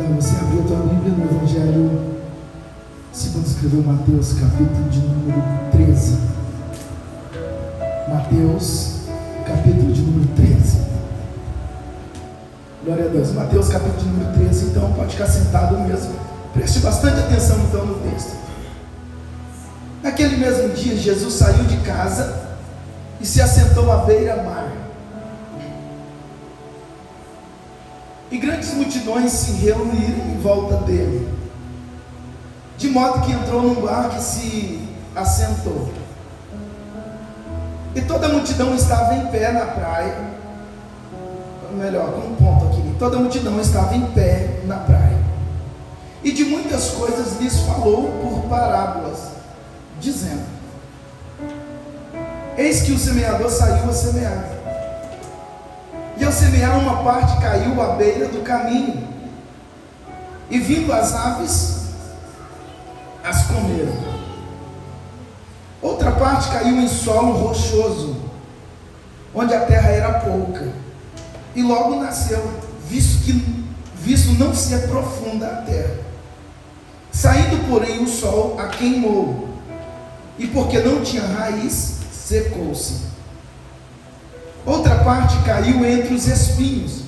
Quando você abrir a tua Bíblia no Evangelho segundo escreveu Mateus, capítulo de número 13. Mateus, capítulo de número 13. Glória a Deus. Mateus, capítulo de número 13. Então, pode ficar sentado mesmo. Preste bastante atenção, então, no texto. Naquele mesmo dia, Jesus saiu de casa e se assentou à beira-mar. E grandes multidões se reuniram em volta dele, de modo que entrou num barco e se assentou. E toda a multidão estava em pé na praia. Melhor, com um ponto aqui. Toda a multidão estava em pé na praia. E de muitas coisas lhes falou por parábolas, dizendo: eis que o semeador saiu a semear. E ao semear, uma parte caiu à beira do caminho, e vindo as aves, as comeram. Outra parte caiu em solo rochoso, onde a terra era pouca, e logo nasceu, visto não ser profunda a terra. Saindo, porém, o sol a queimou, e porque não tinha raiz, secou-se. Outra parte caiu entre os espinhos,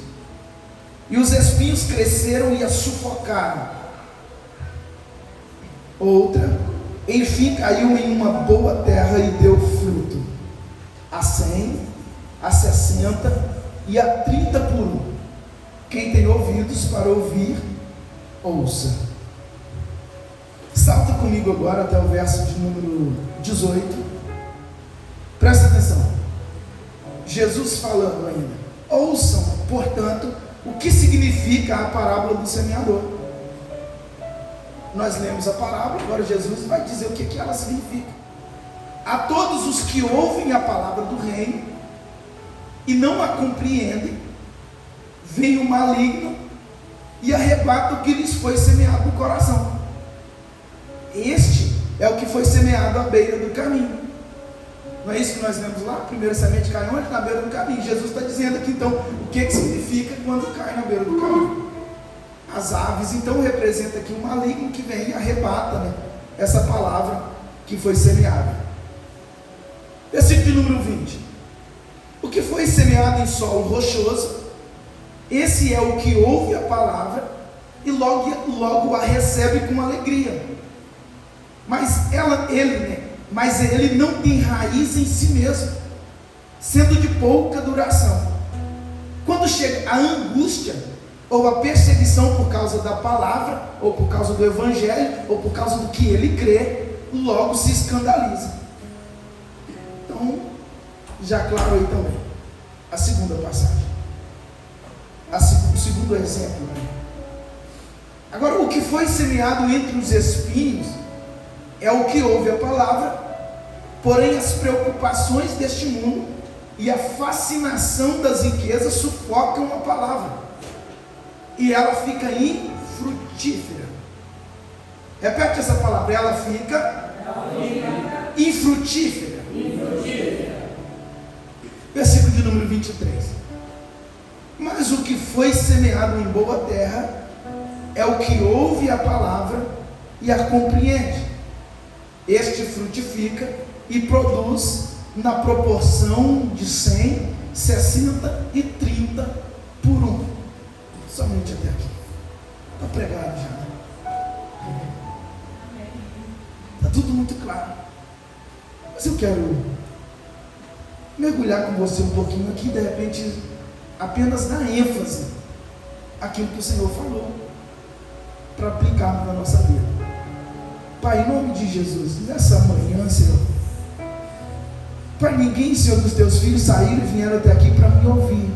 e os espinhos cresceram e a sufocaram. Outra, enfim, caiu em uma boa terra e deu fruto, a 100, a 60 e a 30 por um. Quem tem ouvidos para ouvir, ouça. Salta comigo agora até o verso de número 18. Presta atenção. Jesus falando ainda: ouçam, portanto, o que significa a parábola do semeador. Nós lemos a parábola, agora Jesus vai dizer o que ela significa. A todos os que ouvem a palavra do reino e não a compreendem, vem o maligno e arrebata o que lhes foi semeado no coração. Este é o que foi semeado à beira do caminho. Não é isso que nós vemos lá? A primeira semente cai onde? Na beira do caminho. Jesus está dizendo aqui então o que significa quando cai na beira do caminho. As aves então representam aqui um maligno que vem e arrebata, né, essa palavra que foi semeada. Versículo número 20. O que foi semeado em solo rochoso, esse é o que ouve a palavra e logo a recebe com alegria. Mas ele não tem raiz em si mesmo, sendo de pouca duração. Quando chega a angústia ou a perseguição por causa da palavra, ou por causa do evangelho, ou por causa do que ele crê, logo se escandaliza. Então, já claro aí também a segunda passagem, o segundo exemplo, né? Agora, o que foi semeado entre os espinhos é o que ouve a palavra, porém as preocupações deste mundo e a fascinação das riquezas sufocam a palavra, e ela fica infrutífera. Repete essa palavra: ela fica infrutífera. Versículo de número 23. Mas o que foi semeado em boa terra é o que ouve a palavra e a compreende. Este frutifica e produz na proporção de 100, 60 e 30 por um. Somente até aqui. Está pregado já. Está tudo muito claro. Mas eu quero mergulhar com você um pouquinho aqui, de repente, apenas dar ênfase àquilo que o Senhor falou, para aplicarmos na nossa vida. Pai, em nome de Jesus, nessa manhã, Senhor, Pai, ninguém, Senhor, dos teus filhos saíram e vieram até aqui para me ouvir.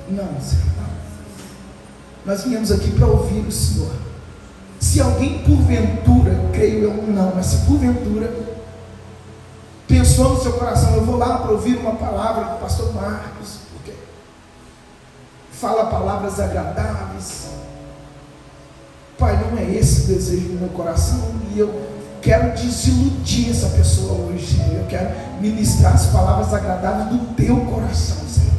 Não, Senhor, não. Nós viemos aqui para ouvir o Senhor. Se alguém porventura, creio eu não, mas se porventura pensou no seu coração: eu vou lá para ouvir uma palavra do pastor Marcos, porque fala palavras agradáveis. Pai, não é esse o desejo do meu coração, e eu quero desiludir essa pessoa hoje, Senhor. Eu quero ministrar as palavras agradáveis do teu coração, Senhor.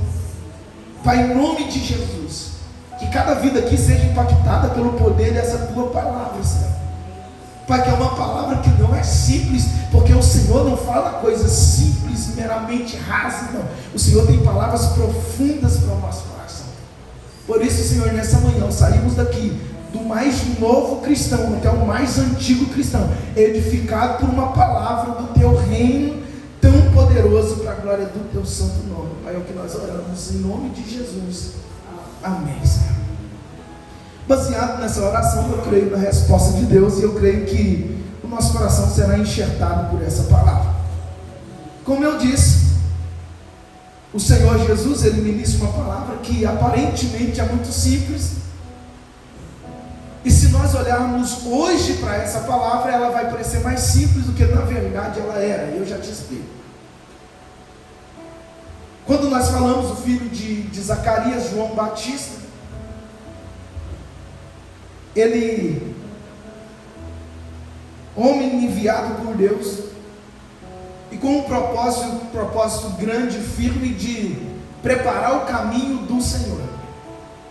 Pai, em nome de Jesus, Que cada vida aqui seja impactada pelo poder dessa tua palavra, Senhor. Pai, que é uma palavra que não é simples, porque o Senhor não fala coisas simples, meramente rasas, não. O Senhor tem palavras profundas para o nosso coração. Por isso, Senhor, nessa manhã, saímos daqui, do mais novo cristão até o mais antigo cristão, edificado por uma palavra do teu reino, tão poderoso para a glória do teu santo nome. Pai, é o que nós oramos, em nome de Jesus. Amém, Senhor. Baseado nessa oração, eu creio na resposta de Deus, e eu creio que o nosso coração será enxertado por essa palavra. Como eu disse, o Senhor Jesus, Ele ministra uma palavra que aparentemente é muito simples, e se nós olharmos hoje para essa palavra, ela vai parecer mais simples do que na verdade ela era. Eu já te explico. Quando nós falamos do filho de Zacarias, João Batista, ele, homem enviado por Deus, e com um propósito grande, firme, de preparar o caminho do Senhor.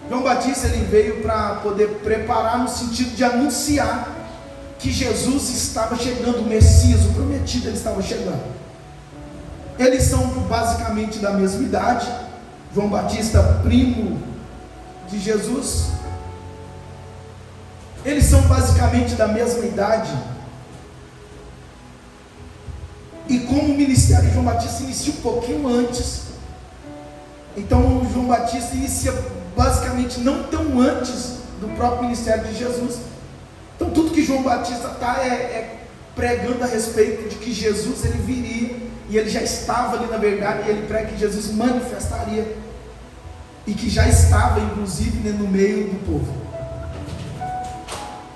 João Batista, ele veio para poder preparar, no sentido de anunciar que Jesus estava chegando, o Messias, o prometido, ele estava chegando. Eles são basicamente da mesma idade. João Batista, primo de Jesus. Eles são basicamente da mesma idade. E como o ministério de João Batista inicia um pouquinho antes, então João Batista inicia basicamente não tão antes do próprio ministério de Jesus. Então tudo que João Batista está pregando a respeito de que Jesus ele viria, e ele já estava ali na verdade, e ele prega que Jesus manifestaria, e que já estava inclusive no meio do povo.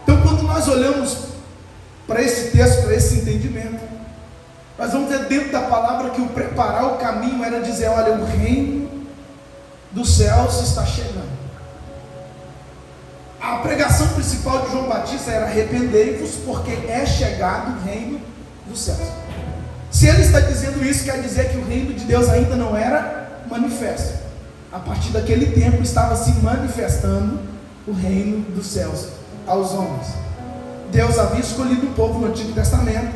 Então quando nós olhamos para esse texto, para esse entendimento, nós vamos ver dentro da palavra que o preparar o caminho era dizer: olha, o reino dos céus está chegando. A pregação principal de João Batista era: arrependei-vos, porque é chegado o reino dos céus. Se ele está dizendo isso, quer dizer que o reino de Deus ainda não era manifesto. A partir daquele tempo estava se manifestando o reino dos céus aos homens. Deus havia escolhido um povo no Antigo Testamento,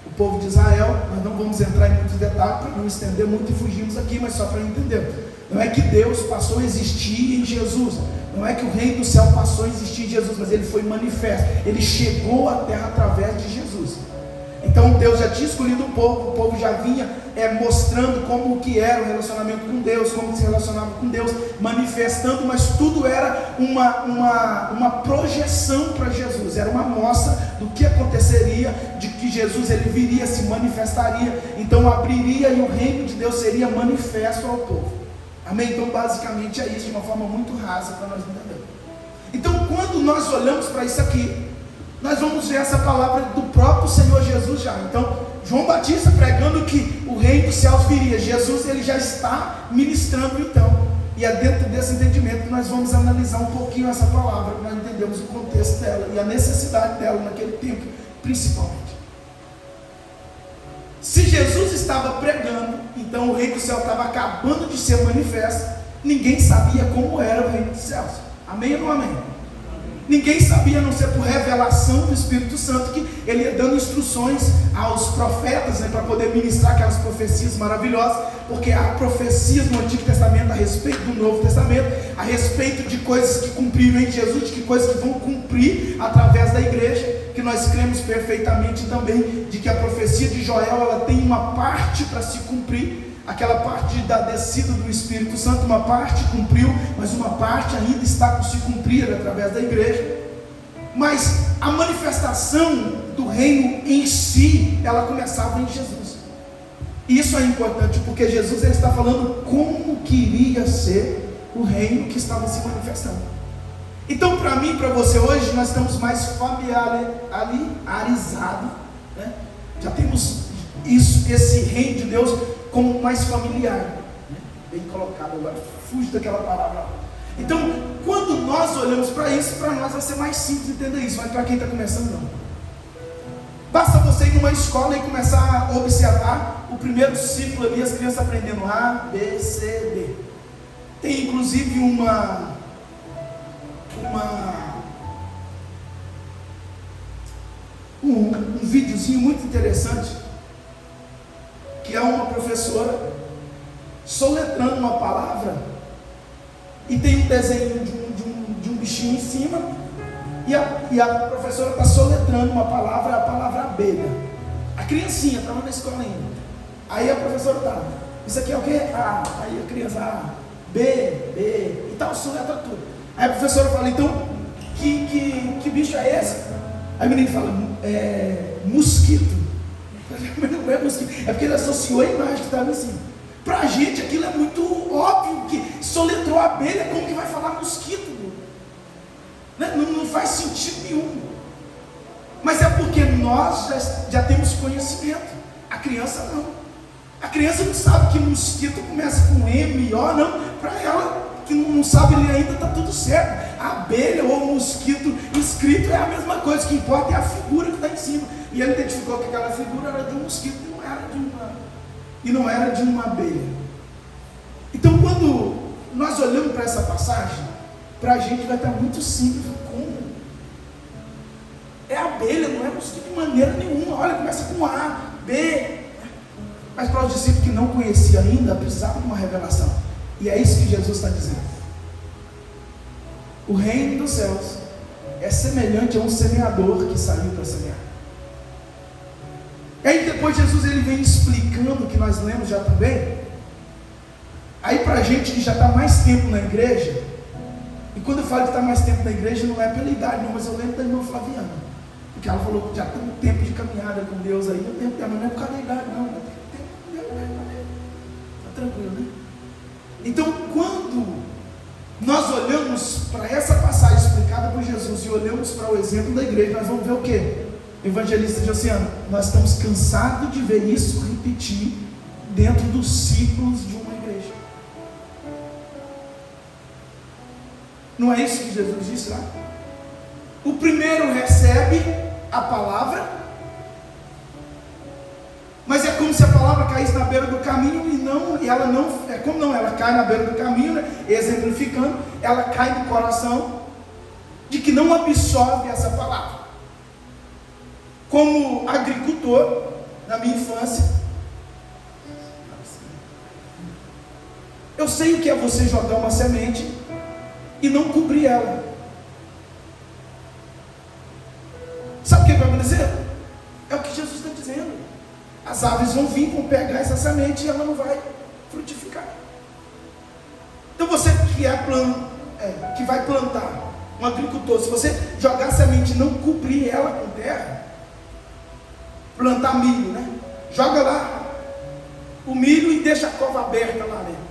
o povo de Israel. Nós não vamos entrar em muitos detalhes para não estender muito e fugirmos aqui, mas só para entender. Não é que Deus passou a existir em Jesus, não é que o reino do céu passou a existir em Jesus, mas ele foi manifesto, ele chegou à terra através de Jesus. Então Deus já tinha escolhido um povo, o povo já vinha mostrando como que era o relacionamento com Deus, como se relacionava com Deus, manifestando, mas tudo era uma projeção para Jesus, era uma amostra do que aconteceria, de que Jesus ele viria, se manifestaria, então abriria e o reino de Deus seria manifesto ao povo. Amém? Então basicamente é isso, de uma forma muito rasa para nós entendermos. Então quando nós olhamos para isso aqui, nós vamos ver essa palavra do próprio Senhor Jesus já. Então João Batista pregando que o reino dos céus viria, Jesus ele já está ministrando então, e é dentro desse entendimento que nós vamos analisar um pouquinho essa palavra, para nós entendermos o contexto dela e a necessidade dela naquele tempo principalmente. Se Jesus estava pregando, então o reino do céu estava acabando de ser manifesto, ninguém sabia como era o reino dos céus. Amém ou não amém? Ninguém sabia, a não ser por revelação do Espírito Santo, que ele ia dando instruções aos profetas, para poder ministrar aquelas profecias maravilhosas, porque há profecias no Antigo Testamento a respeito do Novo Testamento, a respeito de coisas que cumpriram em Jesus, de que coisas que vão cumprir através da igreja, que nós cremos perfeitamente também, de que a profecia de Joel, ela tem uma parte para se cumprir, aquela parte da descida do Espírito Santo, uma parte cumpriu, mas uma parte ainda está por se cumprir através da igreja. Mas a manifestação do reino em si, ela começava em Jesus. Isso é importante, porque Jesus ele está falando como que iria ser o reino que estava se manifestando. Então para mim, para você hoje, nós estamos mais familiarizados, né? Já temos isso, esse reino de Deus como mais familiar, né? Bem colocado agora, fuge daquela palavra. Então, quando nós olhamos para isso, para nós vai ser mais simples entender isso, mas para quem está começando não. Basta você ir numa escola e começar a observar o primeiro ciclo ali, as crianças aprendendo A, B, C, D. Tem inclusive um videozinho muito interessante, que é uma professora soletrando uma palavra, e tem um desenho de um bichinho em cima, e a professora está soletrando uma palavra, a palavra abelha. A criancinha estava na escola ainda. Aí a professora está, isso aqui é o quê? A. Aí a criança, A, B, B, e tal, soletra tudo. Aí a professora fala, então, que bicho é esse? Aí o menino fala, mosquito. Mas não é mosquito, é porque ele associou a imagem que estava em cima. Para a gente aquilo é muito óbvio, que soletrou abelha, como que vai falar mosquito? Não faz sentido nenhum. Mas é porque nós já temos conhecimento. A criança não. A criança não sabe que mosquito começa com M, O, não. Para ela, que não sabe ler ainda, está tudo certo. A abelha ou o mosquito escrito é a mesma coisa, o que importa é a figura que está em cima. E ele identificou que aquela figura era de um mosquito e não era de uma abelha. Então, quando nós olhamos para essa passagem, para a gente vai estar muito simples. Como? É abelha, não é mosquito de maneira nenhuma. Olha, começa com A, B. Mas para os discípulos que não conheciam ainda, precisavam de uma revelação. E é isso que Jesus está dizendo. O reino dos céus é semelhante a um semeador que saiu para semear. E aí depois Jesus ele vem explicando, que nós lemos já também. Aí para a gente que já está mais tempo na igreja, e quando eu falo que está mais tempo na igreja, não é pela idade não, mas eu lembro da irmã Flaviana, porque ela falou que já tem um tempo de caminhada com Deus aí. Eu lembro dela, mas não é por causa da idade não, tem tempo com Deus mesmo. Está tranquilo, né? Então quando nós olhamos para essa passagem explicada por Jesus e olhamos para o exemplo da igreja, nós vamos ver o quê? Evangelista Josiano, nós estamos cansados de ver isso repetir dentro dos ciclos de uma igreja. Não é isso que Jesus disse lá? O primeiro recebe a palavra, mas é como se a palavra caísse na beira do caminho ela cai na beira do caminho, né? Exemplificando, ela cai no coração de que não absorve essa palavra. Como agricultor, na minha infância, eu sei o que é você jogar uma semente e não cobrir ela. Sabe o que vai acontecer? É o que Jesus está dizendo. As aves vão vir, vão pegar essa semente e ela não vai frutificar. Então você que vai plantar, um agricultor, se você jogar a semente e não cobrir ela com terra, plantar milho, né? Joga lá o milho e deixa a cova aberta lá dentro.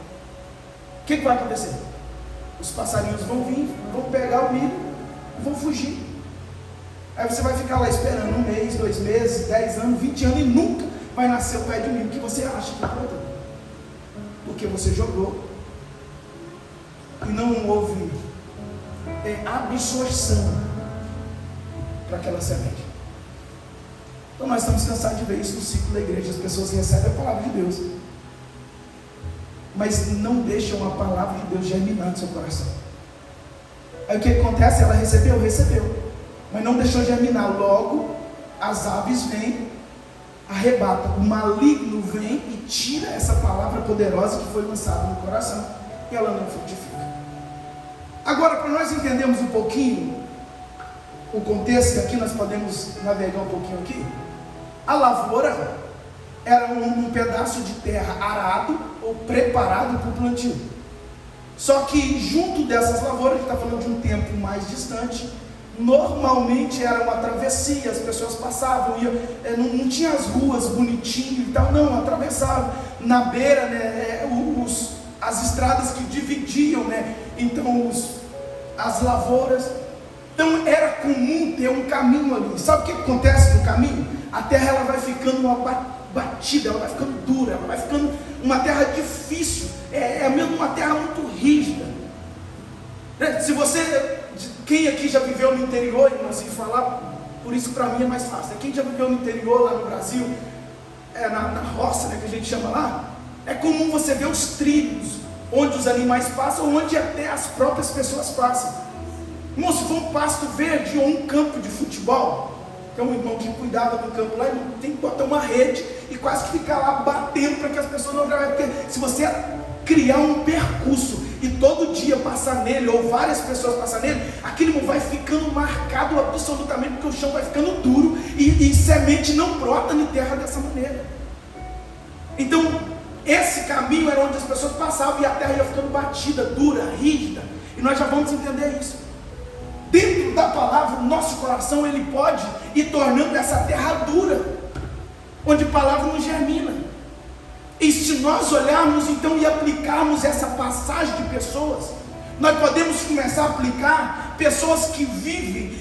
O que vai acontecer? Os passarinhos vão vir, vão pegar o milho e vão fugir. Aí você vai ficar lá esperando 1 mês, 2 meses, 10 anos, 20 anos e nunca vai nascer o pé de milho que você acha que plantou. Porque você jogou e não houve absorção para aquela semente. Então nós estamos cansados de ver isso no ciclo da igreja. As pessoas recebem a palavra de Deus, mas não deixam a palavra de Deus germinar no seu coração. Aí o que acontece? Ela recebeu, mas não deixou germinar. Logo as aves vêm, arrebatam, o maligno vem e tira essa palavra poderosa que foi lançada no coração, e ela não frutifica. Agora, para nós entendermos um pouquinho o contexto, que aqui nós podemos navegar um pouquinho aqui. A lavoura era um pedaço de terra arado ou preparado para o plantio. Só que junto dessas lavouras, a gente está falando de um tempo mais distante, normalmente era uma travessia, as pessoas passavam, não tinha as ruas bonitinhas e tal, não, atravessavam na beira, né, as estradas que dividiam, né, então as lavouras. Então era comum ter um caminho ali. Sabe o que acontece no caminho? A terra ela vai ficando uma batida, ela vai ficando dura, ela vai ficando uma terra difícil, é mesmo uma terra muito rígida. Se você, quem aqui já viveu no interior, não sei falar, por isso para mim é mais fácil. Quem já viveu no interior lá no Brasil, na roça, né, que a gente chama lá, é comum você ver os trilhos, onde os animais passam, onde até as próprias pessoas passam. Irmão, se for um pasto verde ou um campo de futebol, tem um irmão que cuidava do campo lá, ele tem que botar uma rede e quase que ficar lá batendo para que as pessoas não trabalhem. Porque se você criar um percurso e todo dia passar nele, ou várias pessoas passar nele, aquele irmão vai ficando marcado absolutamente, porque o chão vai ficando duro e semente não brota em terra dessa maneira. Então, esse caminho era onde as pessoas passavam e a terra ia ficando batida, dura, rígida. E nós já vamos entender isso. Dentro da palavra, o nosso coração ele pode ir tornando essa terra dura, onde a palavra não germina. E se nós olharmos então e aplicarmos essa passagem de pessoas, nós podemos começar a aplicar pessoas que vivem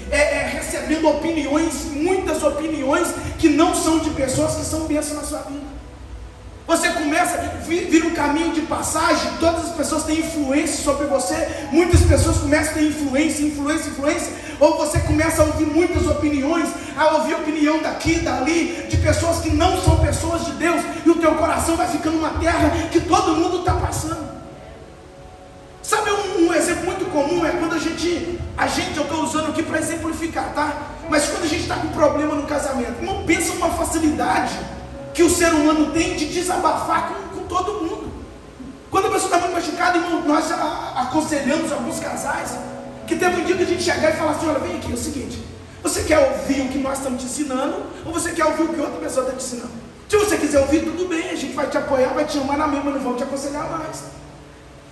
recebendo opiniões, muitas opiniões que não são de pessoas que são bênçãos na sua vida. Você começa a vir um caminho de passagem, todas as pessoas têm influência sobre você, muitas pessoas começam a ter influência, ou você começa a ouvir muitas opiniões, a ouvir opinião daqui, dali, de pessoas que não são pessoas de Deus, e o teu coração vai ficando uma terra que todo mundo está passando. Sabe um exemplo muito comum é quando eu estou usando aqui para exemplificar, tá? Mas quando a gente está com problema no casamento, não pensa uma facilidade que o ser humano tem de desabafar com todo mundo. Quando a pessoa está muito machucada, irmão, nós aconselhamos alguns casais, que teve um dia que a gente chegar e falar assim: olha, vem aqui, é o seguinte, você quer ouvir o que nós estamos te ensinando, ou você quer ouvir o que outra pessoa está te ensinando? Se você quiser ouvir, tudo bem, a gente vai te apoiar, vai te amar na mesma, não vamos te aconselhar mais.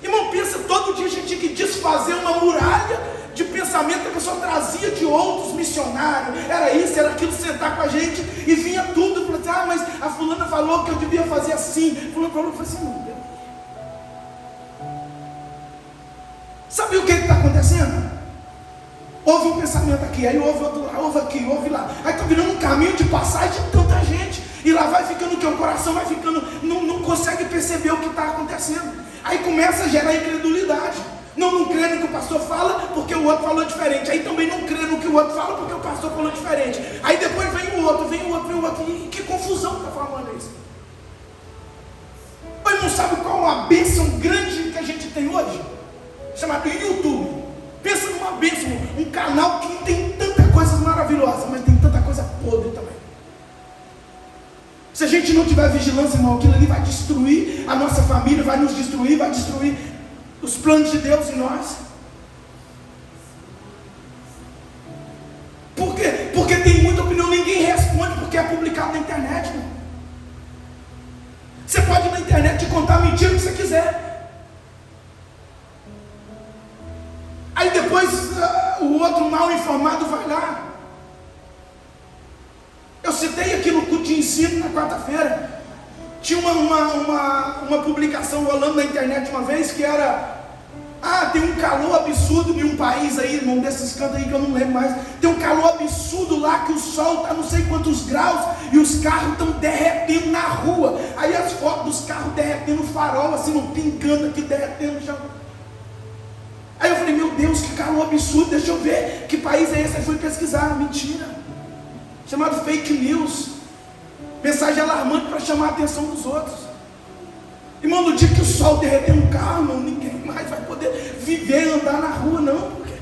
Irmão, pensa, todo dia a gente tinha que desfazer uma muralha de pensamento que a pessoa trazia de outros missionários, era isso, era aquilo, sentar com a gente, e vinha tudo, falou assim: mas a fulana falou que eu devia fazer assim, fulana falou que eu falei assim, não, sabe o que está acontecendo? Houve um pensamento aqui, aí houve outro lá, houve aqui, houve lá, aí está virando um caminho de passagem de tanta gente, e lá vai ficando o que? O coração vai ficando, não consegue perceber o que está acontecendo, aí começa a gerar incredulidade. Não crê no que o pastor fala porque o outro falou diferente. Aí também não crê no que o outro fala porque o pastor falou diferente. Aí depois vem o outro. E que confusão está formando isso? Mas não sabe qual a bênção grande que a gente tem hoje? Chamado YouTube. Pensa numa bênção, um canal que tem tanta coisa maravilhosa, mas tem tanta coisa podre também. Se a gente não tiver vigilância, irmão, aquilo ali vai destruir a nossa família, vai nos destruir, vai destruir os planos de Deus em nós. Por quê? Porque tem muita opinião, ninguém responde porque é publicado na internet, irmão. Você pode ir na internet e contar a mentira que você quiser. Aí depois o outro mal informado vai lá. Eu citei aqui no culto de ensino na quarta-feira. Tinha uma publicação rolando na internet uma vez que era: tem um calor absurdo em um país aí, irmão, desses cantos aí que eu não lembro mais. Tem um calor absurdo lá que o sol está não sei quantos graus e os carros estão derretendo na rua. Aí as fotos dos carros derretendo o farol, assim, não pingando aqui, derretendo já. Aí eu falei: meu Deus, que calor absurdo, deixa eu ver que país é esse. Aí fui pesquisar, mentira. Chamado fake news. Mensagem alarmante para chamar a atenção dos outros. Irmão, no dia que o sol derreter um carro, irmão, ninguém mais vai poder viver e andar na rua, não. Porque...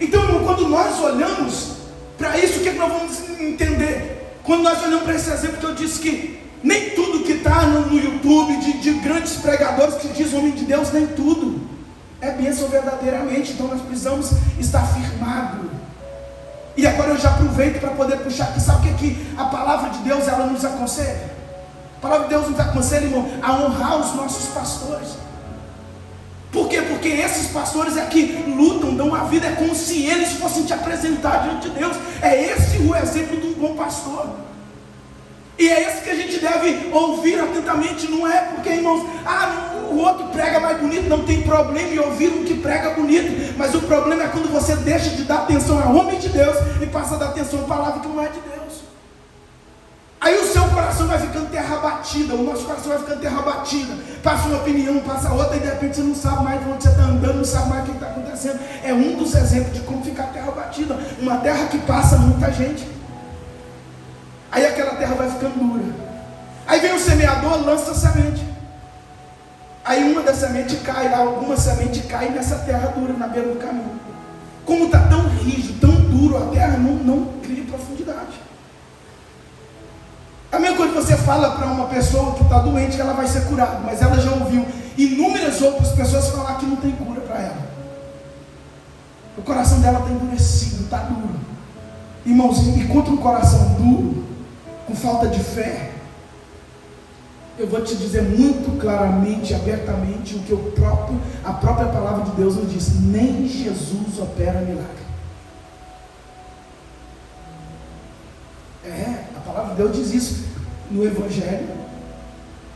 Então, irmão, quando nós olhamos para isso, o que nós vamos entender? Quando nós olhamos para esse exemplo que eu disse que nem tudo que está no YouTube de grandes pregadores que diz homem de Deus, nem tudo é bênção verdadeiramente. Então nós precisamos estar firmados. E agora eu já aproveito para poder puxar aqui. Sabe o que a palavra de Deus ela nos aconselha? A palavra de Deus nos aconselha, irmão, a honrar os nossos pastores. Por quê? Porque esses pastores aqui lutam, dão a vida, é como se eles fossem te apresentar diante de Deus. É esse o exemplo de um bom pastor. E é esse que a gente deve ouvir atentamente. Não é porque, irmãos, o outro prega mais bonito. Não tem problema em ouvir um que prega bonito. Mas o problema é quando você deixa de dar atenção a homem de Deus e passa a dar atenção à palavra que não é de Deus. Aí o seu coração vai ficando terra batida. O nosso coração vai ficando terra batida. Passa uma opinião, passa outra, e de repente você não sabe mais de onde você está andando, não sabe mais o que está acontecendo. É um dos exemplos de como ficar terra batida. Uma terra que passa muita gente. Aí aquela terra vai ficando dura. Aí vem o semeador, lança a semente. Aí uma das sementes cai lá, alguma semente cai nessa terra dura, na beira do caminho. Como está tão rígido, tão duro, a terra não cria profundidade. A mesma coisa que você fala para uma pessoa que está doente que ela vai ser curada, mas ela já ouviu inúmeras outras pessoas falar que não tem cura para ela. O coração dela está endurecido, está duro. Irmãozinho, e contra um coração duro, com falta de fé, eu vou te dizer muito claramente, abertamente, o que a própria palavra de Deus nos diz: nem Jesus opera milagre. A palavra de Deus diz isso no Evangelho.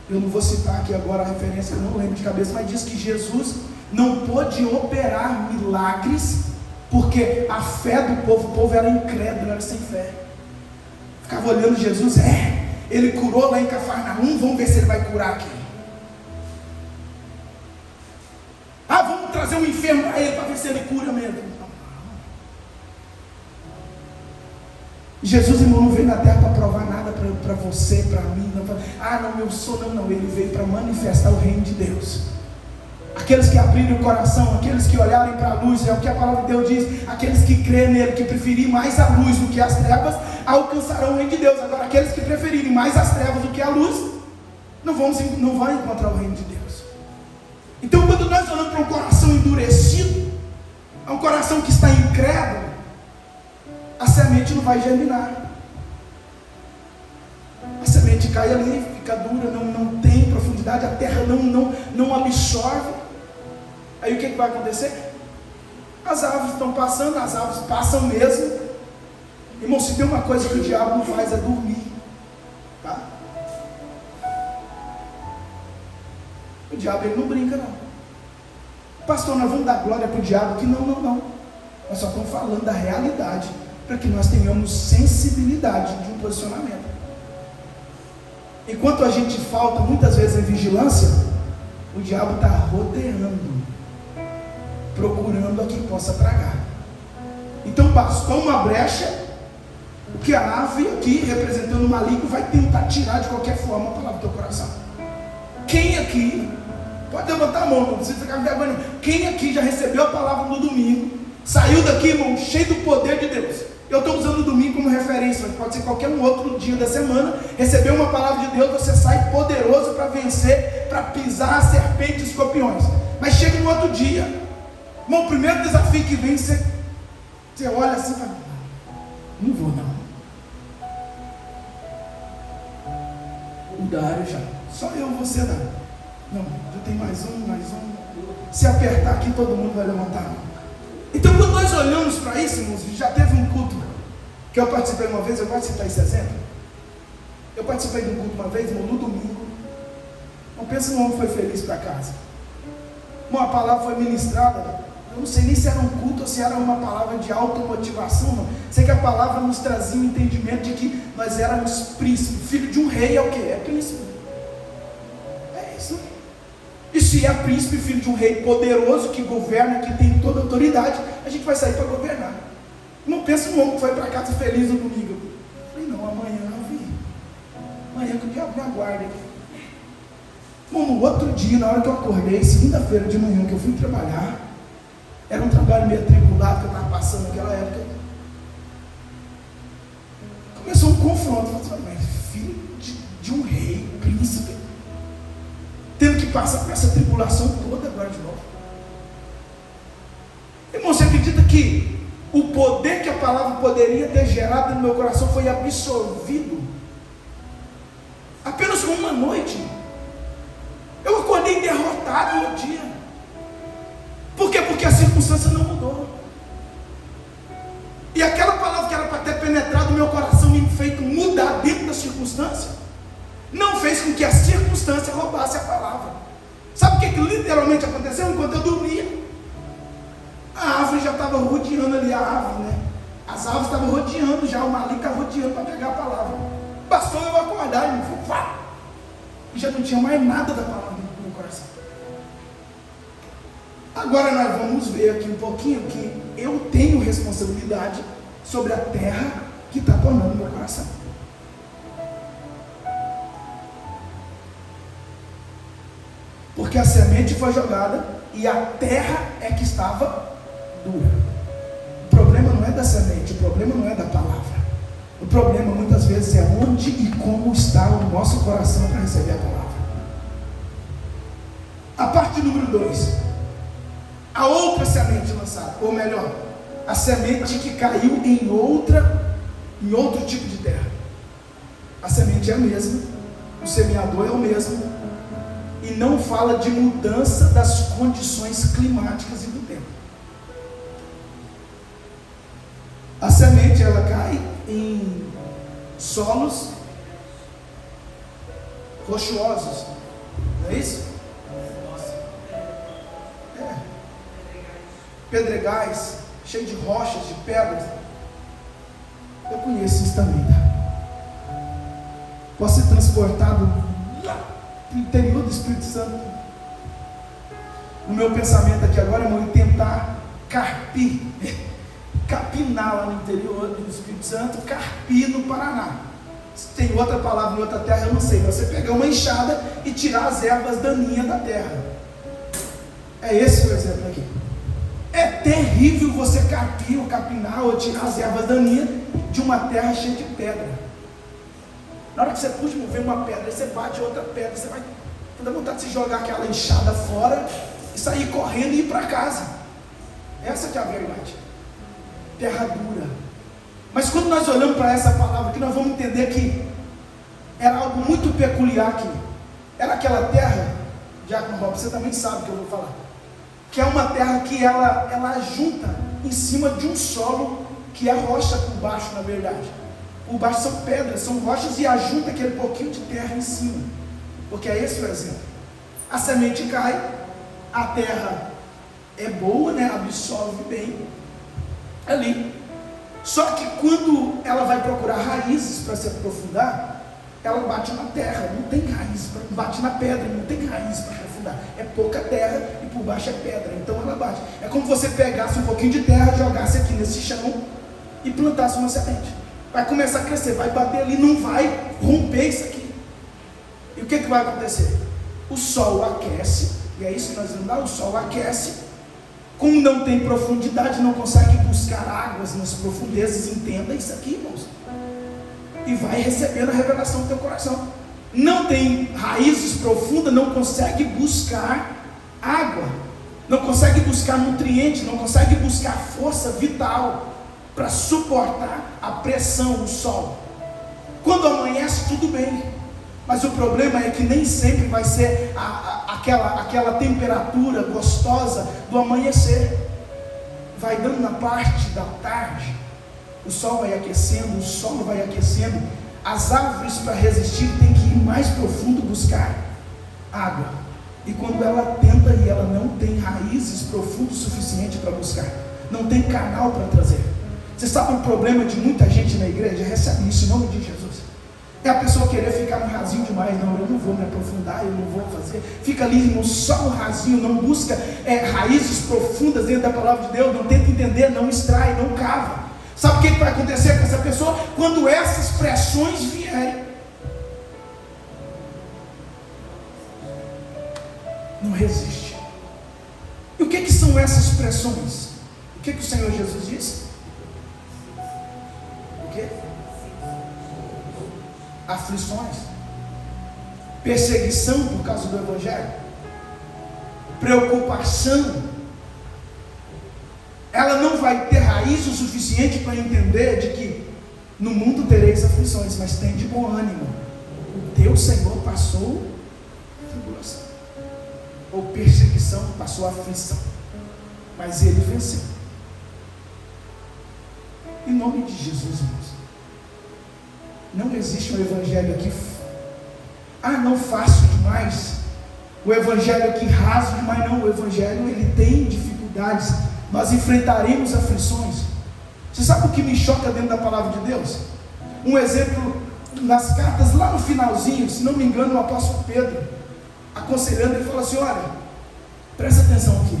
Eu não vou citar aqui agora a referência, eu não lembro de cabeça, mas diz que Jesus não pôde operar milagres, porque a fé do povo, o povo era incrédulo, era sem fé. Ficava olhando Jesus, ele curou lá em Cafarnaum, vamos ver se ele vai curar aqui. Vamos trazer um enfermo para ele, para ver se ele cura mesmo. Jesus, irmão, não veio na terra para provar nada para você, para mim. Não, eu sou, não. Ele veio para manifestar o reino de Deus. Aqueles que abrirem o coração, aqueles que olharem para a luz, é o que a palavra de Deus diz, aqueles que creem nele, que preferirem mais a luz do que as trevas, alcançarão o reino de Deus. Agora, aqueles que preferirem mais as trevas do que a luz, não vão encontrar o reino de Deus. Então, quando nós olhamos para um coração endurecido, é um coração que está incrédulo, a semente não vai germinar. A semente cai ali, fica dura, não tem profundidade, a terra não absorve. Aí o que vai acontecer? As árvores estão passando, as árvores passam mesmo. Irmão, se tem uma coisa que o diabo não faz é dormir, tá? O diabo, ele não brinca, não. Pastor, nós vamos dar glória para o diabo? Que não. Nós só estamos falando da realidade, para que nós tenhamos sensibilidade de um posicionamento. Enquanto a gente falta muitas vezes em vigilância, o diabo está rodeando, procurando a quem possa tragar. Então bastou uma brecha, porque a ave aqui, representando o maligno, vai tentar tirar de qualquer forma a palavra do teu coração. Quem aqui, pode levantar a mão, não precisa ficar com vergonha, quem aqui já recebeu a palavra no domingo, saiu daqui, irmão, cheio do poder de Deus? Eu estou usando o domingo como referência, mas pode ser qualquer um outro dia da semana. Recebeu uma palavra de Deus, você sai poderoso para vencer, para pisar serpentes e escorpiões. Mas chega um outro dia, irmão, o primeiro desafio que vem, você olha assim e fala: não vou não. O Dário já, só eu e você não. Não, já tem mais um. Se apertar aqui, todo mundo vai levantar a mão. Então, quando nós olhamos para isso, irmãos, já teve um culto que eu participei uma vez, eu posso citar esse exemplo. Eu participei de um culto uma vez, irmão, no domingo. Não pensa que um homem foi feliz para casa. Uma palavra foi ministrada, eu não sei nem se era um culto ou se era uma palavra de automotivação, não. Sei que a palavra nos trazia um entendimento de que nós éramos príncipes. Filho de um rei é o quê? É príncipe. É isso. E se é príncipe, filho de um rei poderoso, que governa, que tem toda a autoridade, a gente vai sair para governar. Não pensa no homem que foi para casa feliz no domingo. Eu falei: não, amanhã eu vi. Amanhã que o diabo me aguarda aqui. Bom, no outro dia, na hora que eu acordei, segunda-feira de manhã que eu fui trabalhar, era um trabalho meio atribulado que eu estava passando naquela época. Começou um confronto. Eu falei: mas filho de um rei, príncipe, tendo que passar por essa tribulação toda agora de novo. Irmão, você acredita que o poder que a palavra poderia ter gerado no meu coração foi absorvido apenas com uma noite? Eu acordei derrotado no dia. Por quê? Porque a circunstância não mudou. E aquela palavra que era para ter penetrado no meu coração e me feito mudar dentro da circunstância, não fez com que a circunstância roubasse a palavra. Sabe o que literalmente aconteceu? Enquanto eu dormia, a árvore já estava rodeando ali, a árvore, né? As árvores estavam rodeando já, o maligno estava rodeando para pegar a palavra. Bastou eu acordar, irmão, e já não tinha mais nada da palavra no meu coração. Agora nós vamos ver aqui um pouquinho que eu tenho responsabilidade sobre a terra que está tornando meu coração. Porque a semente foi jogada e a terra é que estava dura. O problema não é da semente, o problema não é da palavra. O problema muitas vezes é onde e como está o nosso coração para receber a palavra. A parte número 2, a outra semente lançada, ou melhor, a semente que caiu em outro tipo de terra. A semente é a mesma, o semeador é o mesmo, e não fala de mudança das condições climáticas e do tempo. A semente, ela cai em solos rochosos, não é isso? Pedregais, cheio de rochas, de pedras. Eu conheço isso também, tá? Posso ser transportado lá para o interior do Espírito Santo. O meu pensamento aqui agora, irmão, é tentar capinar lá no interior do Espírito Santo, carpir no Paraná. Se tem outra palavra em outra terra, eu não sei. Você pegar uma enxada e tirar as ervas daninhas da terra. É esse o exemplo aqui. É terrível você carpir ou capinar ou tirar as ervas daninhas de uma terra cheia de pedra. Na hora que você puxa, vem uma pedra, aí você bate outra pedra, você vai ter vontade de se jogar aquela enxada fora e sair correndo e ir para casa. Essa que é a verdade. Terra dura. Mas quando nós olhamos para essa palavra aqui, nós vamos entender que era algo muito peculiar aqui. Era aquela terra, Diácono Rob, você também sabe o que eu vou falar, que é uma terra que ela junta em cima de um solo que é rocha por baixo, na verdade. Por baixo são pedras, são rochas, e ajunta aquele pouquinho de terra em cima. Porque é esse o exemplo. A semente cai, a terra é boa, né? Absorve bem ali. Só que quando ela vai procurar raízes para se aprofundar, ela bate na terra, não tem raiz, bate na pedra, não tem raiz para aprofundar. É pouca terra e por baixo é pedra, então ela bate. É como você pegasse um pouquinho de terra, jogasse aqui nesse chão e plantasse uma semente. Vai começar a crescer, vai bater ali, não vai romper isso aqui. E o que vai acontecer? O sol aquece, e é isso que nós vamos dar, o sol aquece. Como não tem profundidade, não consegue buscar águas nas profundezas, entenda isso aqui, irmãos. E vai recebendo a revelação do teu coração. Não tem raízes profundas, não consegue buscar água, não consegue buscar nutriente, não consegue buscar força vital para suportar a pressão, o sol. Quando amanhece, tudo bem, mas o problema é que nem sempre vai ser aquela temperatura gostosa do amanhecer. Vai dando na parte da tarde, o sol vai aquecendo, o solo vai aquecendo, as árvores, para resistir, tem que ir mais profundo buscar água. E quando ela tenta e ela não tem raízes profundas o suficiente para buscar, não tem canal para trazer. Você sabe o problema de muita gente na igreja? Recebe isso em nome de Jesus. É a pessoa querer ficar no rasinho demais. Não, eu não vou me aprofundar, eu não vou fazer. Fica ali só no rasinho, não busca raízes profundas dentro da palavra de Deus, não tenta entender, não extrai, não cava. Sabe o que vai acontecer com essa pessoa? Quando essas pressões vierem, não resiste. E o que são essas pressões? O que o Senhor Jesus disse? O que? Aflições, perseguição por causa do Evangelho, preocupação. Ela não vai ter raiz o suficiente para entender de que no mundo tereis aflições, mas tem de bom ânimo. O teu Senhor passou tribulação, ou perseguição, passou aflição, mas ele venceu. Em nome de Jesus, irmãos. Não existe um evangelho aqui, não fácil demais, o evangelho aqui raso demais, não. O evangelho, ele tem dificuldades, nós enfrentaremos aflições. Você sabe o que me choca dentro da palavra de Deus? Um exemplo, nas cartas lá no finalzinho, se não me engano, o apóstolo Pedro, aconselhando, ele fala assim: olha, presta atenção aqui,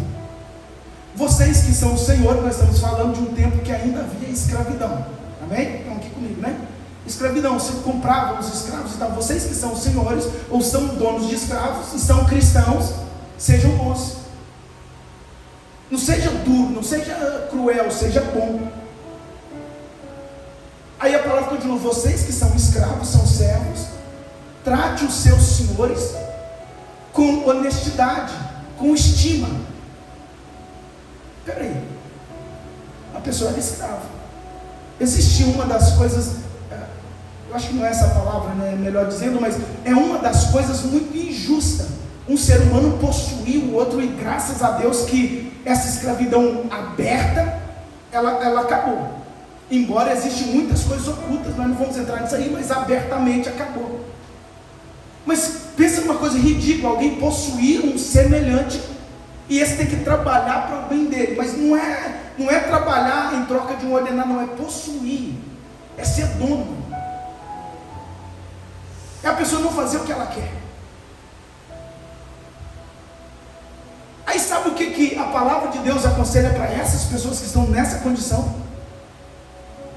vocês que são o Senhor, nós estamos falando de um tempo que ainda havia escravidão, amém? Estão aqui comigo, né? Escravidão, você comprava os escravos e tal. Vocês que são senhores ou são donos de escravos e são cristãos, sejam bons. Não seja duro, não seja cruel, seja bom. Aí a palavra continua: vocês que são escravos, são servos, trate os seus senhores com honestidade, com estima. Peraí, a pessoa era escrava. Existia uma das coisas, eu acho que não é essa palavra, né, melhor dizendo, mas é uma das coisas muito injusta. Um ser humano possuir o outro, e graças a Deus que essa escravidão aberta, ela acabou. Embora existem muitas coisas ocultas, nós não vamos entrar nisso aí, mas abertamente acabou. Mas pensa numa coisa ridícula: alguém possuir um semelhante e esse tem que trabalhar para o bem dele. Mas não é trabalhar em troca de um ordenado, não, é possuir, é ser dono, é a pessoa não fazer o que ela quer. Aí sabe o que a palavra de Deus aconselha para essas pessoas que estão nessa condição?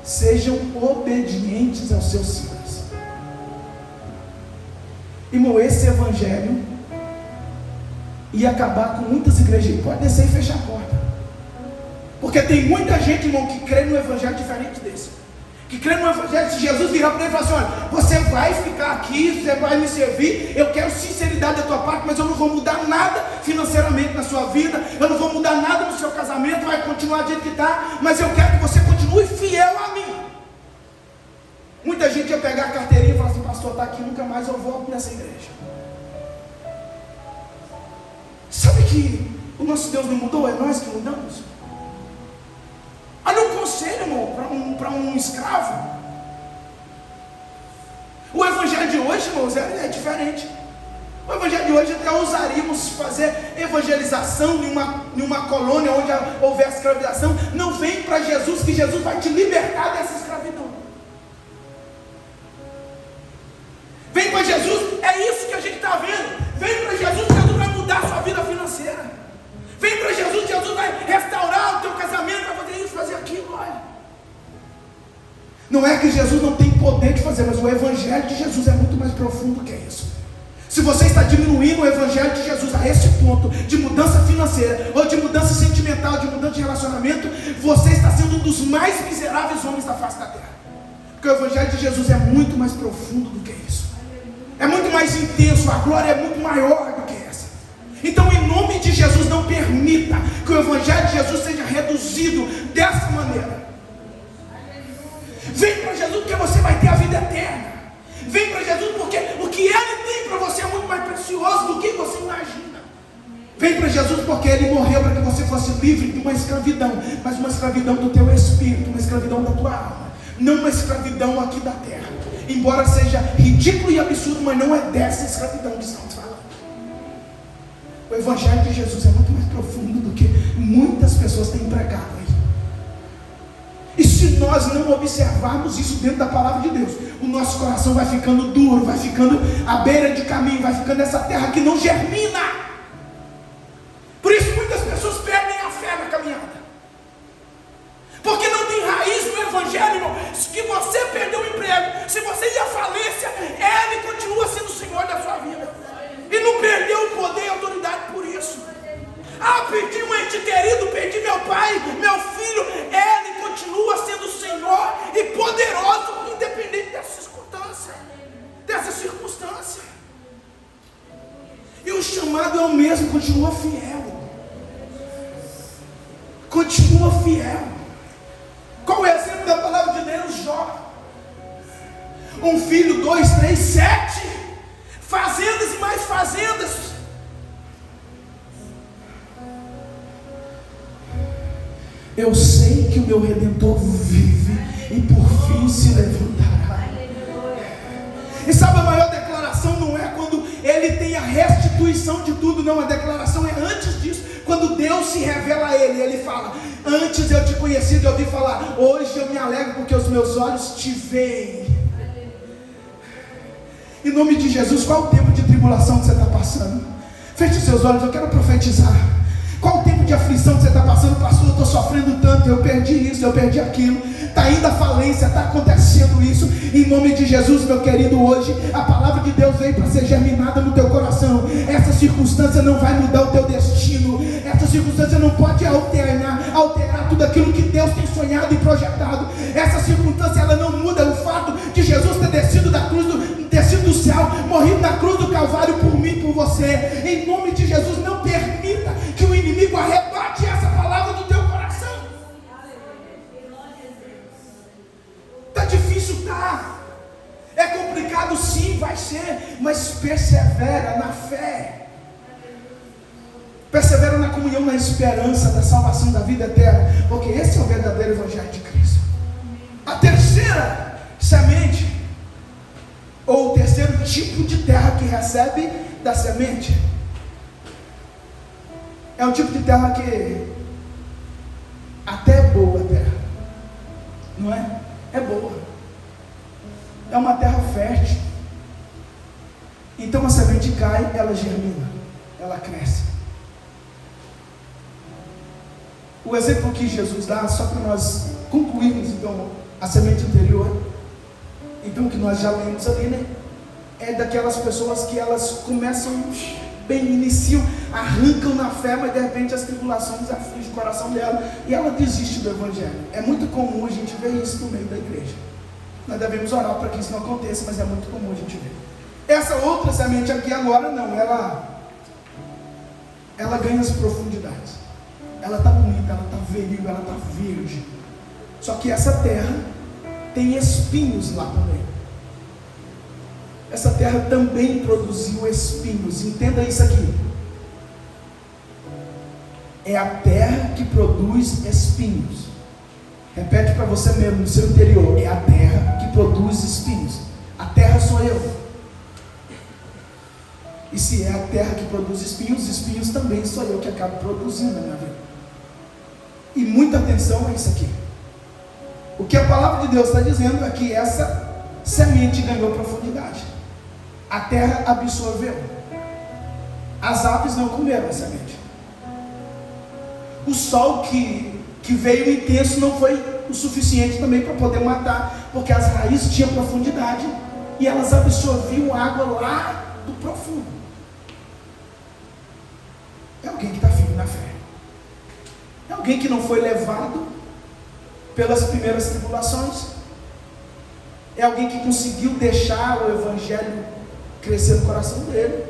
Sejam obedientes aos seus senhores. Irmão, esse evangelho ia acabar com muitas igrejas. Pode descer e fechar a porta, porque tem muita gente, irmão, que crê no evangelho diferente desse, que crê no evangelho. Se Jesus virar para ele e falar assim: olha, você vai ficar aqui, você vai me servir, eu quero sinceridade da tua parte, mas eu não vou mudar nada financeiramente na sua vida, eu não vou mudar nada no seu casamento, vai continuar do jeito que está, mas eu quero que você continue fiel a mim. Muita gente ia pegar a carteirinha e falar assim: pastor, está aqui, nunca mais eu volto nessa igreja. Sabe que o nosso Deus não mudou, é nós que mudamos. Olha um conselho, irmão, para um escravo. O evangelho de hoje, irmãos, é diferente. O evangelho de hoje até ousaríamos fazer evangelização em uma colônia onde houver escravização. Não vem para Jesus, que Jesus vai te libertar dessa escravidão. Vem para Jesus, é isso que a gente está vendo. Vem para Jesus, Jesus vai mudar a sua vida financeira. Vem para Jesus, Jesus vai restaurar o teu casamento, vai fazer isso, fazer aquilo. Olha, não é que Jesus não tem poder de fazer, mas o evangelho de Jesus é muito mais profundo que isso. Se você está diminuindo o evangelho de Jesus a esse ponto de mudança financeira, ou de mudança sentimental, de mudança de relacionamento, você está sendo um dos mais miseráveis homens da face da terra. Porque o evangelho de Jesus é muito mais profundo do que isso. É muito mais intenso, a glória é muito maior do que essa. Então, em nome de Jesus, não permita que o evangelho de Jesus seja reduzido dessa maneira. Vem para Jesus porque você vai ter a vida eterna. Vem para Jesus porque o que Ele tem para você é muito mais precioso do que você imagina. Vem para Jesus porque Ele morreu para que você fosse livre de uma escravidão, mas uma escravidão do teu espírito, uma escravidão da tua alma, não uma escravidão aqui da terra. Embora seja ridículo e absurdo, mas não é dessa escravidão que estamos falando. O evangelho de Jesus é muito mais profundo do que muitas pessoas têm pregado aí. E se nós não observarmos isso dentro da palavra de Deus, o nosso coração vai ficando duro, vai ficando à beira de caminho, vai ficando nessa terra que não germina. Por isso muitas pessoas perdem a fé na caminhada, porque não tem raiz no evangelho, irmão. Se você perdeu o emprego, se você ir à falência, Ele continua sendo o Senhor da sua vida, e não perdeu o poder e a autoridade por isso. Ah, perdi um ente querido, perdi meu pai, meu filho. Ele continua sendo o Senhor e poderoso, independente dessa circunstância. E o chamado é o mesmo, continua fiel. Continua fiel. Qual é o exemplo da palavra de Deus? Jó. Um filho, 2, 3, 7. Fazendas e mais fazendas. Eu sei que o meu Redentor vive e por fim se levantará. E sabe, a maior declaração não é quando ele tem a restituição de tudo, não. A declaração é antes disso, quando Deus se revela a ele. Ele fala: antes eu te conheci de ouvir falar, hoje eu me alegro porque os meus olhos te veem. Em nome de Jesus, qual o tempo de tribulação que você está passando? Feche os seus olhos, eu quero profetizar. Qual o tempo de aflição que você está passando? Pastor, eu estou sofrendo tanto, eu perdi isso, eu perdi aquilo, está indo à falência, está acontecendo isso. Em nome de Jesus, meu querido, hoje a palavra de Deus veio para ser germinada no teu coração. Essa circunstância não vai mudar o teu tudo aquilo que Deus tem sonhado e projetado. Essa circunstância ela não muda o fato de Jesus ter descido da cruz, descido do céu, morrido na cruz do Calvário por mim e por você. Em nome de Jesus, não permita que o inimigo arrebate essa palavra do teu coração. Está difícil, tá? É complicado, sim, vai ser, mas persevera na fé. Persevera na comunhão, na esperança da salvação da vida eterna, porque esse é o verdadeiro evangelho de Cristo. A terceira semente, ou o terceiro tipo de terra que recebe da semente, é um tipo de terra que até é boa a terra, não é? É boa. É uma terra fértil. Então a semente cai, ela germina, ela cresce. O exemplo que Jesus dá, só para nós concluirmos então a semente anterior, então que nós já lemos ali, né? É daquelas pessoas que elas começam bem, iniciam, arrancam na fé, mas de repente as tribulações afligem o coração dela e ela desiste do evangelho. É muito comum a gente ver isso no meio da igreja. Nós devemos orar para que isso não aconteça, mas é muito comum a gente ver. Essa outra semente aqui agora não, ela ganha as profundidades. Ela está bonita, ela está viril, ela está verde. Só que essa terra tem espinhos lá também. Essa terra também produziu espinhos. Entenda isso aqui. É a terra que produz espinhos. Repete para você mesmo, no seu interior. É a terra que produz espinhos. A terra sou eu. E se é a terra que produz espinhos, os espinhos também sou eu que acabo produzindo na minha vida. E muita atenção a isso aqui. O que a palavra de Deus está dizendo é que essa semente ganhou profundidade. A terra absorveu. As aves não comeram a semente. O sol que veio intenso não foi o suficiente também para poder matar, porque as raízes tinham profundidade e elas absorviam água lá do profundo. É alguém que está firme na fé. É alguém que não foi levado pelas primeiras tribulações. É alguém que conseguiu deixar o evangelho crescer no coração dele.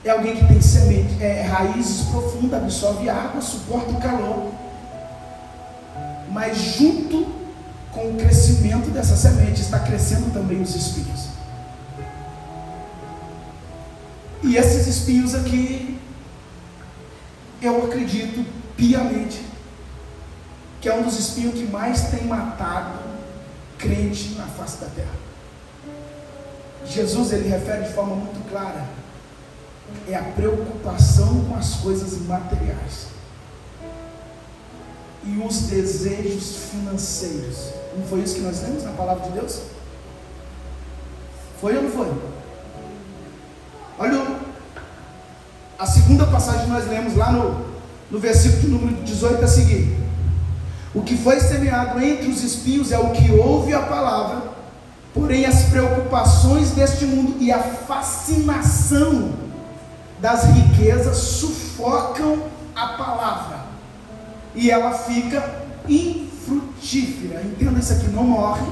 É alguém que tem semente, raízes profundas, absorve água, suporta o calor. Mas junto com o crescimento dessa semente está crescendo também os espinhos. E esses espinhos aqui, eu acredito piamente que é um dos espinhos que mais tem matado crente na face da terra. Jesus, ele refere de forma muito clara, é a preocupação com as coisas materiais e os desejos financeiros. Não foi isso que nós lemos na palavra de Deus? Foi ou não foi? Olha a segunda passagem que nós lemos lá no versículo de número 18 a seguir. O que foi semeado entre os espinhos é o que ouve a palavra, porém as preocupações deste mundo e a fascinação das riquezas sufocam a palavra e ela fica infrutífera. Entenda isso aqui, não morre,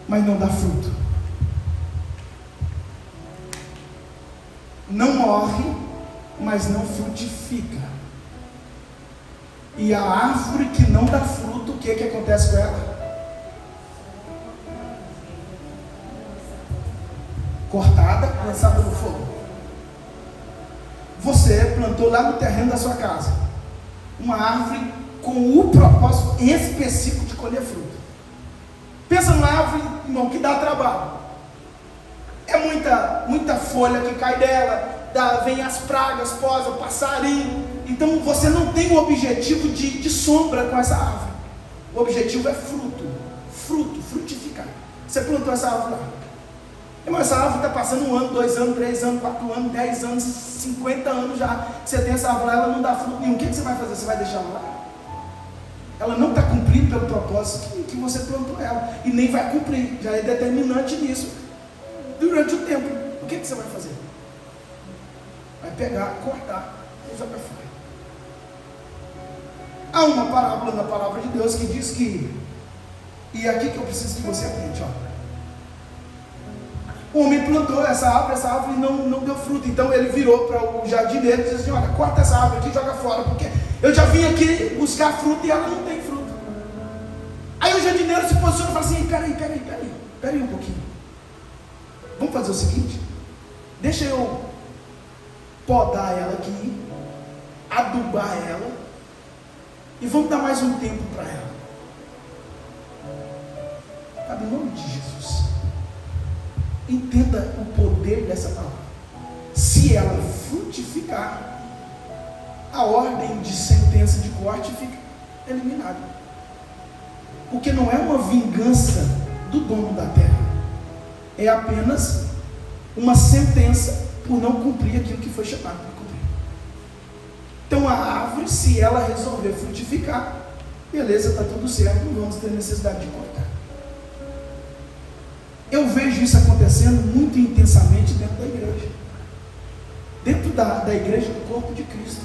mas não dá fruto. Não morre, mas não frutifica. E a árvore que não dá fruto, o que acontece com ela? Cortada, lançada no fogo. Você plantou lá no terreno da sua casa uma árvore com o propósito específico de colher fruto. Pensa numa árvore, irmão, que dá trabalho. É muita folha que cai dela, vem as pragas, posa, passarinho. Então você não tem o objetivo de sombra com essa árvore. O objetivo é frutificar. Você plantou essa árvore lá. Irmão, essa árvore está passando 1 ano, 2 anos, 3 anos, 4 anos, 10 anos, 50 anos já. Você tem essa árvore lá, ela não dá fruto nenhum. O que você vai fazer? Você vai deixar ela lá? Ela não está cumprindo pelo propósito que você plantou ela. E nem vai cumprir. Já é determinante nisso. Durante o tempo, o que você vai fazer? Vai pegar, cortar e jogar fora. Há uma parábola na palavra de Deus que diz que, e é aqui que eu preciso que você aprenda, ó. O homem plantou essa árvore não deu fruto. Então ele virou para o jardineiro e disse assim: olha, corta essa árvore aqui e joga fora, porque eu já vim aqui buscar fruto e ela não tem fruto. Aí o jardineiro se posiciona e fala assim: peraí um pouquinho. Vamos fazer o seguinte, deixa eu podar ela aqui, adubar ela, e vamos dar mais um tempo para ela. Sabe, em nome de Jesus, entenda o poder dessa palavra. Se ela frutificar, a ordem de sentença de corte fica eliminada, porque não é uma vingança do dono da terra, é apenas uma sentença por não cumprir aquilo que foi chamado para cumprir. Então a árvore, se ela resolver frutificar, beleza, está tudo certo, não vamos ter necessidade de cortar. Eu vejo isso acontecendo muito intensamente dentro da igreja. Dentro da igreja do corpo de Cristo.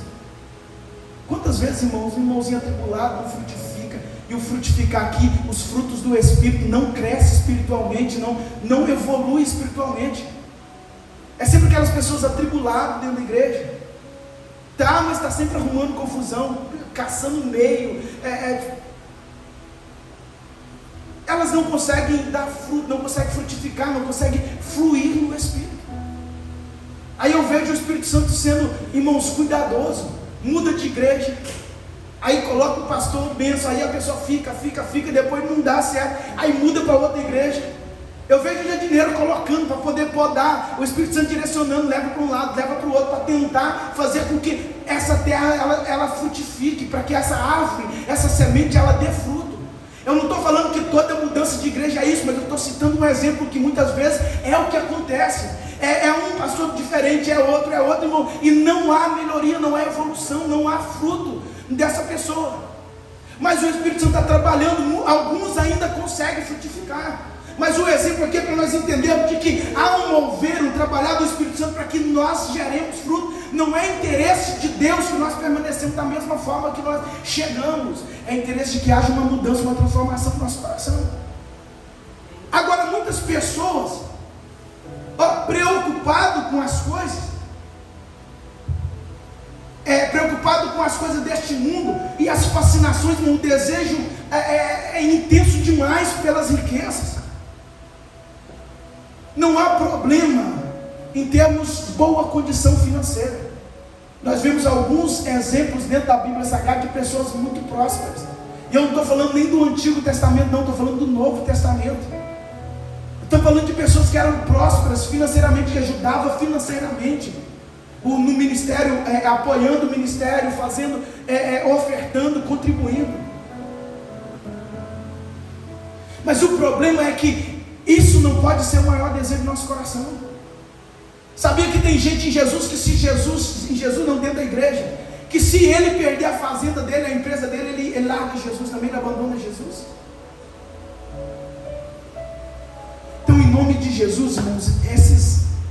Quantas vezes, irmãos, um irmãozinho atribulado não frutifica, e o frutificar aqui, os frutos do Espírito não cresce espiritualmente, não evolui espiritualmente. É sempre aquelas pessoas atribuladas dentro da igreja. Tá, mas está sempre arrumando confusão, caçando meio, elas não conseguem dar fruto, não conseguem frutificar, não conseguem fluir no Espírito. Aí eu vejo o Espírito Santo sendo, irmãos, cuidadoso. Muda de igreja, aí coloca o pastor benção, aí a pessoa fica, depois não dá certo, aí muda para outra igreja. Eu vejo o jardineiro colocando para poder podar, o Espírito Santo direcionando, leva para um lado, leva para o outro, para tentar fazer com que essa terra ela frutifique, para que essa árvore, essa semente, ela dê fruto. Eu não estou falando que toda mudança de igreja é isso, mas eu estou citando um exemplo que muitas vezes é o que acontece. É um pastor diferente, é outro, irmão, e não há melhoria, não há evolução, não há fruto dessa pessoa. Mas o Espírito Santo está trabalhando, alguns ainda conseguem frutificar. Mas o exemplo aqui é para nós entendermos de que há um mover, um trabalhar do Espírito Santo para que nós geremos fruto. Não é interesse de Deus que nós permanecemos da mesma forma que nós chegamos. É interesse de que haja uma mudança, uma transformação no nosso coração. Agora, muitas pessoas, preocupado com as coisas, preocupado com as coisas deste mundo e as fascinações, o desejo é intenso demais pelas riquezas. Não há problema em termos boa condição financeira. Nós vemos alguns exemplos dentro da Bíblia Sagrada de pessoas muito prósperas. E eu não estou falando nem do Antigo Testamento, não, estou falando do Novo Testamento. Estou falando de pessoas que eram prósperas financeiramente, que ajudavam financeiramente no ministério, apoiando o ministério, fazendo, ofertando, contribuindo. Mas o problema é que isso não pode ser o maior desejo do nosso coração. Sabia que tem gente em Jesus que se Jesus não dentro da igreja, que se ele perder a fazenda dele, a empresa dele, ele larga Jesus também, ele abandona Jesus. Então, em nome de Jesus, irmãos,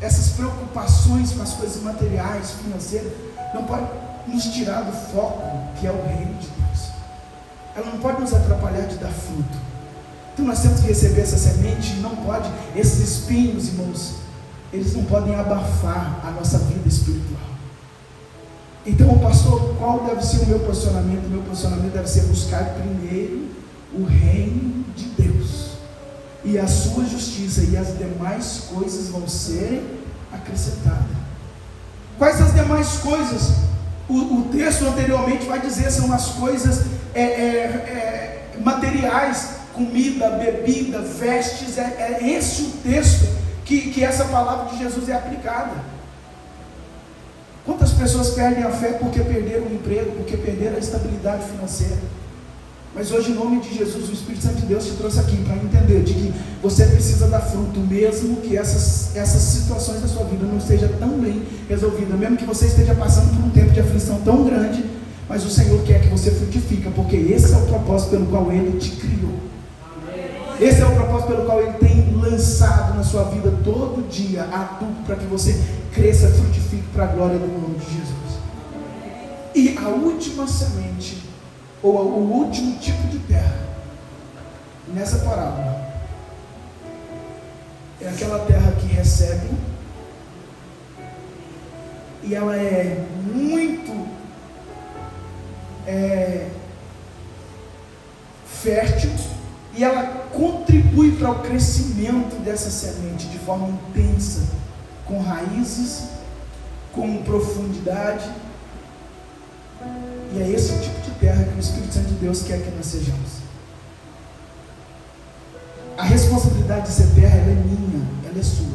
essas preocupações com as coisas materiais, financeiras, não podem nos tirar do foco que é o reino de Deus. Ela não pode nos atrapalhar de dar fruto. Então nós temos que receber essa semente, não pode, esses espinhos, irmãos, eles não podem abafar a nossa vida espiritual. Então, pastor, qual deve ser o meu posicionamento? O meu posicionamento deve ser buscar primeiro o reino de Deus e a sua justiça, e as demais coisas vão ser acrescentadas. Quais as demais coisas? O texto anteriormente vai dizer, são as coisas materiais, comida, bebida, vestes. É esse o texto que essa palavra de Jesus é aplicada. Quantas pessoas perdem a fé porque perderam o emprego, porque perderam a estabilidade financeira? Mas hoje, em nome de Jesus, o Espírito Santo de Deus te trouxe aqui para entender de que você precisa dar fruto, mesmo que essas situações da sua vida não estejam tão bem resolvidas, mesmo que você esteja passando por um tempo de aflição tão grande, mas o Senhor quer que você frutifique, porque esse é o propósito pelo qual Ele te criou. Esse é o propósito pelo qual Ele tem lançado na sua vida todo dia adubo para que você cresça, frutifique para a glória do nome de Jesus. E a última semente, ou o último tipo de terra, nessa parábola, é aquela terra que recebe, e ela é muito fértil, e ela contribui para o crescimento dessa semente de forma intensa, com raízes, com profundidade. E é esse tipo de terra que o Espírito Santo de Deus quer que nós sejamos. A responsabilidade de ser terra, ela é minha, ela é sua.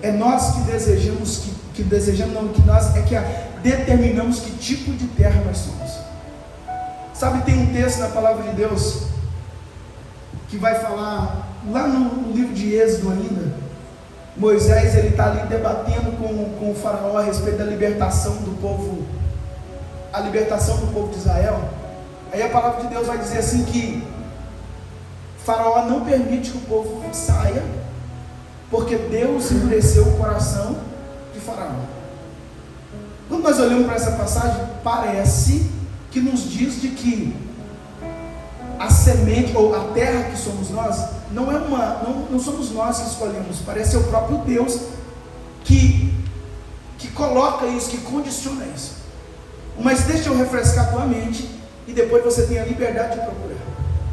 É nós que desejamos, que nós é que determinamos que tipo de terra nós somos. Sabe, tem um texto na palavra de Deus que vai falar, lá no livro de Êxodo ainda, Moisés, ele está ali debatendo com o faraó a respeito da libertação do povo, a libertação do povo de Israel. Aí a palavra de Deus vai dizer assim que faraó não permite que o povo saia, porque Deus endureceu o coração de faraó. Quando nós olhamos para essa passagem, parece que nos diz de que a semente, ou a terra que somos nós, não somos nós que escolhemos, parece ser o próprio Deus que coloca isso, que condiciona isso. Mas deixa eu refrescar a tua mente, e depois você tem a liberdade de procurar.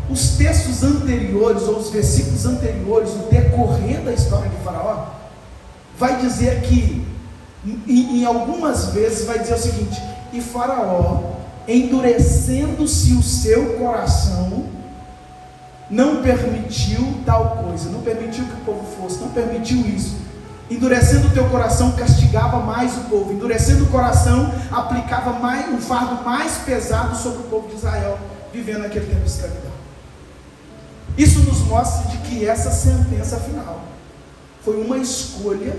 Os textos anteriores, ou os versículos anteriores, o decorrer da história de Faraó, vai dizer que, em algumas vezes, vai dizer o seguinte: e Faraó, endurecendo-se o seu coração, não permitiu tal coisa, não permitiu que o povo fosse, não permitiu isso. Endurecendo o teu coração, castigava mais o povo. Endurecendo o coração, aplicava um fardo mais pesado sobre o povo de Israel, vivendo naquele tempo de escravidão. Isso nos mostra de que essa sentença final foi uma escolha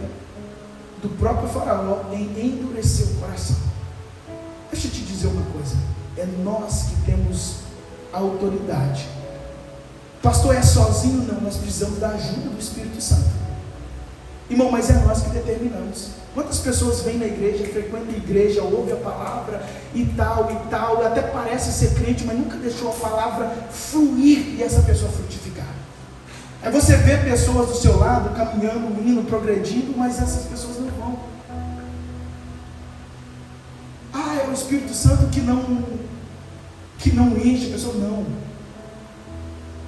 do próprio Faraó em endurecer o coração. Deixa eu te dizer uma coisa: é nós que temos a autoridade. Pastor, é sozinho? Não, nós precisamos da ajuda do Espírito Santo. Irmão, mas é nós que determinamos. Quantas pessoas vêm na igreja, frequentam a igreja, ouvem a palavra e tal, até parece ser crente, mas nunca deixou a palavra fluir e essa pessoa frutificar. Aí você vê pessoas do seu lado, caminhando, indo, progredindo, mas essas pessoas não vão. Ah, é o Espírito Santo que não enche a pessoa. Não.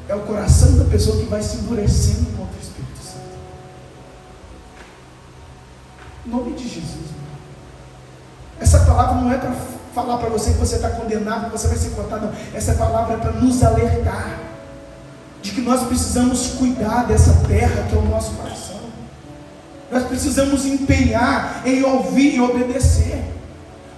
É o coração da pessoa que vai se endurecendo contra o Espírito Santo. Em nome de Jesus. Essa palavra não é para falar para você que você está condenado, que você vai ser cortado. Não. Essa palavra é para nos alertar de que nós precisamos cuidar dessa terra que é o nosso coração. Nós precisamos empenhar em ouvir e obedecer.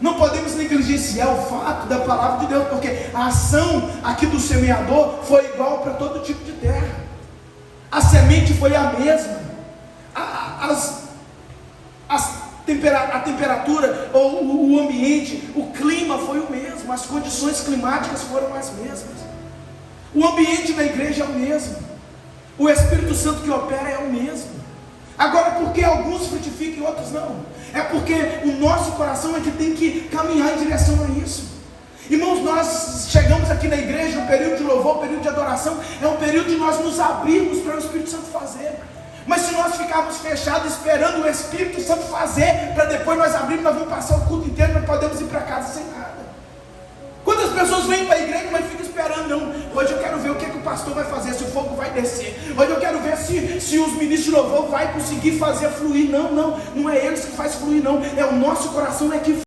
Não podemos negligenciar o fato da palavra de Deus, porque a ação aqui do semeador foi igual para todo tipo de terra. A semente foi a mesma. A temperatura, ou o ambiente, o clima foi o mesmo. As condições climáticas foram as mesmas. O ambiente da igreja é o mesmo. O Espírito Santo que opera é o mesmo. Agora, por que alguns frutificam e outros não? É porque o nosso coração é que tem que caminhar em direção a isso. Irmãos, nós chegamos aqui na igreja, no período de louvor, período de adoração, é um período de nós nos abrirmos para o Espírito Santo fazer. Mas se nós ficarmos fechados esperando o Espírito Santo fazer, para depois nós abrirmos, nós vamos passar o culto inteiro, nós podemos ir para casa sem nada. Quantas pessoas vêm para a igreja, mas ficam esperando? Não, hoje eu quero ver o que o pastor vai fazer, se o fogo vai descer. Hoje eu quero ver se os ministros de louvor vai conseguir fazer fluir. Não é eles que faz fluir, não. É o nosso coração é que